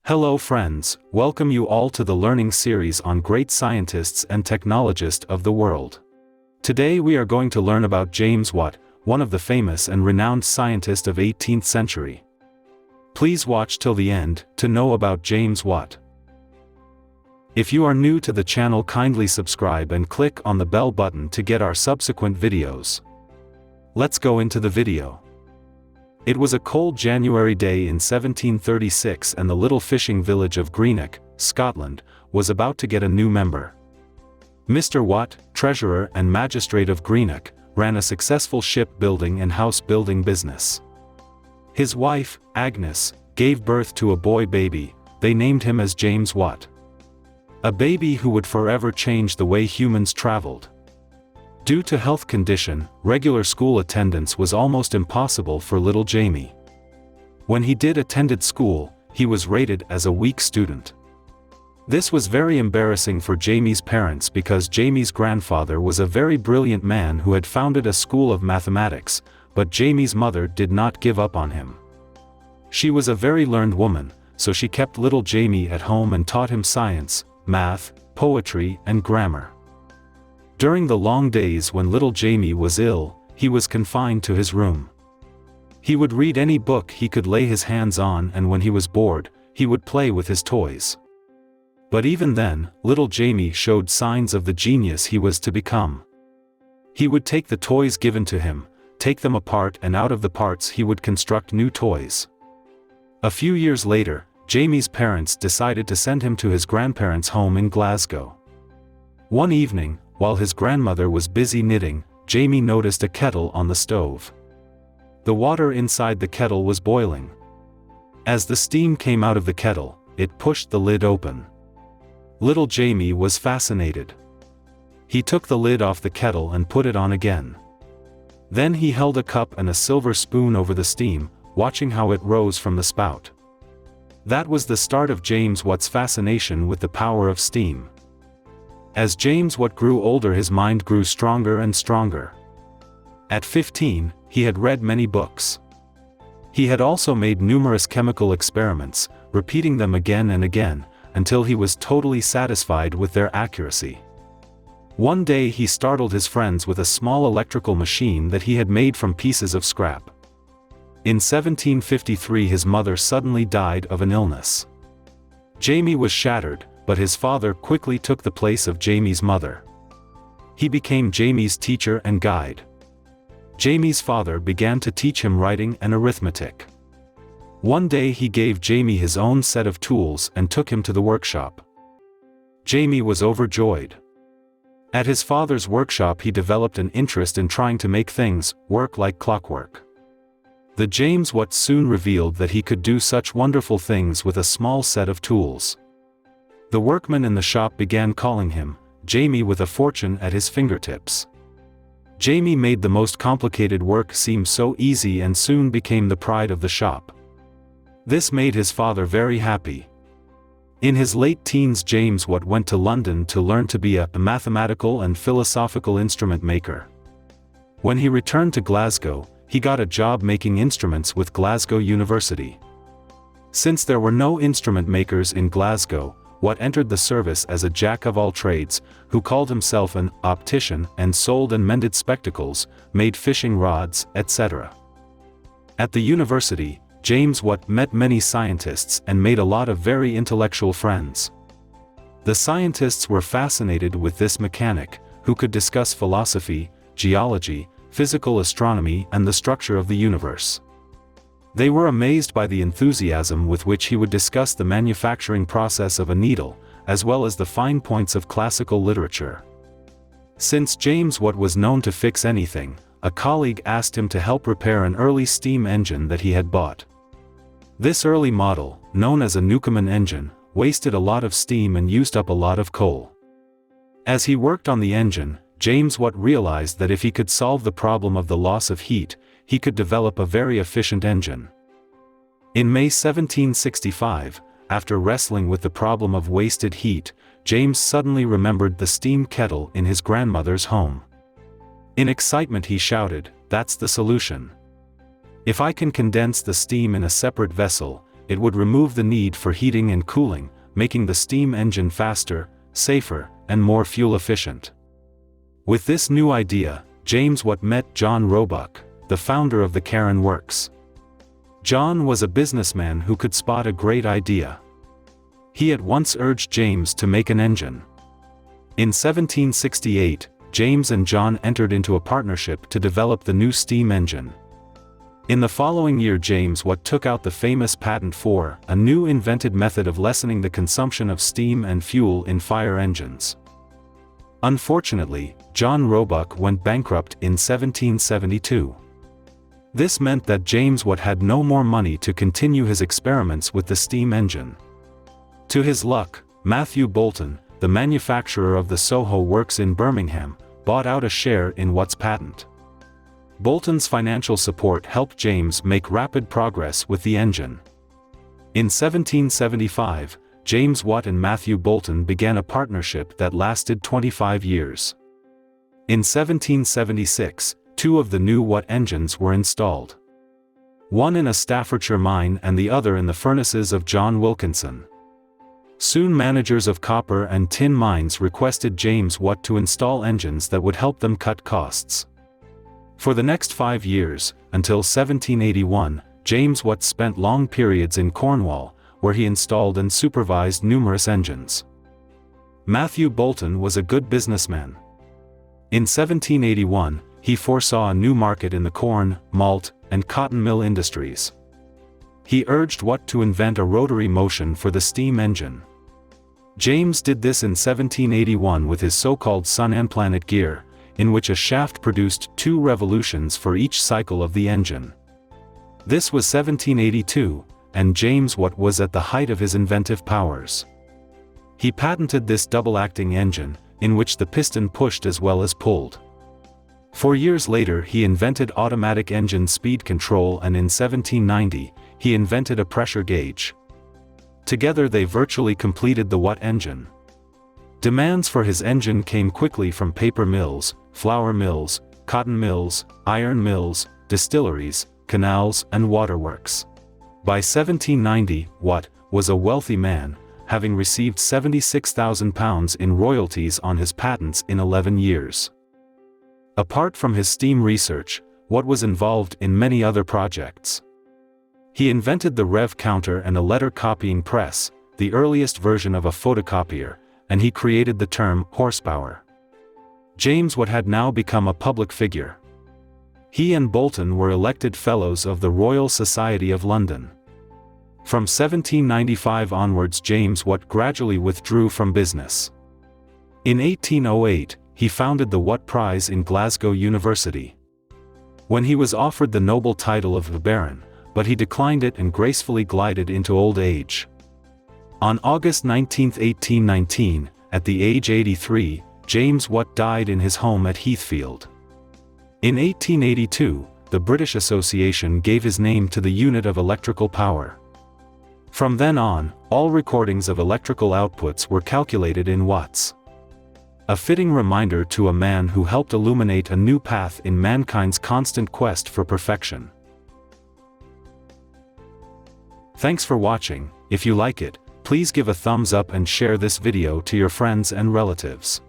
Hello friends, welcome you all to the learning series on great scientists and technologists of the world. Today we are going to learn about James Watt, one of the famous and renowned scientists of 18th century. Please watch till the end to know about James Watt. If you are new to the channel, kindly subscribe and click on the bell button to get our subsequent videos. Let's go into the video. It was a cold January day in 1736 and the little fishing village of Greenock, Scotland, was about to get a new member. Mr. Watt, treasurer and magistrate of Greenock, ran a successful ship-building and house-building business. His wife, Agnes, gave birth to a boy baby. They named him as James Watt. A baby who would forever change the way humans traveled. Due to health condition, regular school attendance was almost impossible for little Jamie. When he did attended school, he was rated as a weak student. This was very embarrassing for Jamie's parents because Jamie's grandfather was a very brilliant man who had founded a school of mathematics, but Jamie's mother did not give up on him. She was a very learned woman, so she kept little Jamie at home and taught him science, math, poetry and grammar. During the long days when little Jamie was ill, he was confined to his room. He would read any book he could lay his hands on, and when he was bored, he would play with his toys. But even then, little Jamie showed signs of the genius he was to become. He would take the toys given to him, take them apart, and out of the parts he would construct new toys. A few years later, Jamie's parents decided to send him to his grandparents' home in Glasgow. One evening, while his grandmother was busy knitting, Jamie noticed a kettle on the stove. The water inside the kettle was boiling. As the steam came out of the kettle, it pushed the lid open. Little Jamie was fascinated. He took the lid off the kettle and put it on again. Then he held a cup and a silver spoon over the steam, watching how it rose from the spout. That was the start of James Watt's fascination with the power of steam. As James Watt grew older, his mind grew stronger and stronger. At 15, he had read many books. He had also made numerous chemical experiments, repeating them again and again, until he was totally satisfied with their accuracy. One day he startled his friends with a small electrical machine that he had made from pieces of scrap. In 1753 his mother suddenly died of an illness. Jamie was shattered, but his father quickly took the place of Jamie's mother. He became Jamie's teacher and guide. Jamie's father began to teach him writing and arithmetic. One day he gave Jamie his own set of tools and took him to the workshop. Jamie was overjoyed. At his father's workshop he developed an interest in trying to make things work like clockwork. The James Watt soon revealed that he could do such wonderful things with a small set of tools. The workmen in the shop began calling him Jamie with a fortune at his fingertips. Jamie made the most complicated work seem so easy and soon became the pride of the shop. This made his father very happy. In his late teens, James Watt went to London to learn to be a mathematical and philosophical instrument maker. When he returned to Glasgow, he got a job making instruments with Glasgow University. Since there were no instrument makers in Glasgow, Watt entered the service as a jack-of-all-trades, who called himself an optician and sold and mended spectacles, made fishing rods, etc. At the university, James Watt met many scientists and made a lot of very intellectual friends. The scientists were fascinated with this mechanic, who could discuss philosophy, geology, physical astronomy and the structure of the universe. They were amazed by the enthusiasm with which he would discuss the manufacturing process of a needle, as well as the fine points of classical literature. Since James Watt was known to fix anything, a colleague asked him to help repair an early steam engine that he had bought. This early model, known as a Newcomen engine, wasted a lot of steam and used up a lot of coal. As he worked on the engine, James Watt realized that if he could solve the problem of the loss of heat, he could develop a very efficient engine. In May 1765, after wrestling with the problem of wasted heat, James suddenly remembered the steam kettle in his grandmother's home. In excitement he shouted, "That's the solution. If I can condense the steam in a separate vessel, it would remove the need for heating and cooling, making the steam engine faster, safer, and more fuel-efficient. With this new idea, James Watt met John Roebuck, the founder of the Cairn Works. John was a businessman who could spot a great idea. He at once urged James to make an engine. In 1768, James and John entered into a partnership to develop the new steam engine. In the following year, James Watt took out the famous patent for a new invented method of lessening the consumption of steam and fuel in fire engines. Unfortunately, John Roebuck went bankrupt in 1772. This meant that James Watt had no more money to continue his experiments with the steam engine. To his luck, Matthew Boulton, the manufacturer of the Soho Works in Birmingham, bought out a share in Watt's patent. Boulton's financial support helped James make rapid progress with the engine. In 1775, James Watt and Matthew Boulton began a partnership that lasted 25 years. In 1776, two of the new Watt engines were installed. One in a Staffordshire mine and the other in the furnaces of John Wilkinson. Soon managers of copper and tin mines requested James Watt to install engines that would help them cut costs. For the next 5 years, until 1781, James Watt spent long periods in Cornwall, where he installed and supervised numerous engines. Matthew Boulton was a good businessman. In 1781, he foresaw a new market in the corn, malt, and cotton mill industries. He urged Watt to invent a rotary motion for the steam engine. James did this in 1781 with his so-called sun and planet gear, in which a shaft produced 2 revolutions for each cycle of the engine. This was 1782, and James Watt was at the height of his inventive powers. He patented this double-acting engine, in which the piston pushed as well as pulled. 4 years later he invented automatic engine speed control, and in 1790, he invented a pressure gauge. Together they virtually completed the Watt engine. Demands for his engine came quickly from paper mills, flour mills, cotton mills, iron mills, distilleries, canals, and waterworks. By 1790, Watt was a wealthy man, having received £76,000 in royalties on his patents in 11 years. Apart from his steam research, Watt was involved in many other projects. He invented the rev counter and a letter copying press, the earliest version of a photocopier, and he created the term horsepower. James Watt had now become a public figure. He and Boulton were elected Fellows of the Royal Society of London. From 1795 onwards, James Watt gradually withdrew from business. In 1808, he founded the Watt Prize in Glasgow University. When he was offered the noble title of a baron, but he declined it and gracefully glided into old age. On August 19, 1819, at the age 83, James Watt died in his home at Heathfield. In 1882, the British Association gave his name to the unit of electrical power. From then on, all recordings of electrical outputs were calculated in watts. A fitting reminder to a man who helped illuminate a new path in mankind's constant quest for perfection. Thanks for watching. If you like it, please give a thumbs up and share this video to your friends and relatives.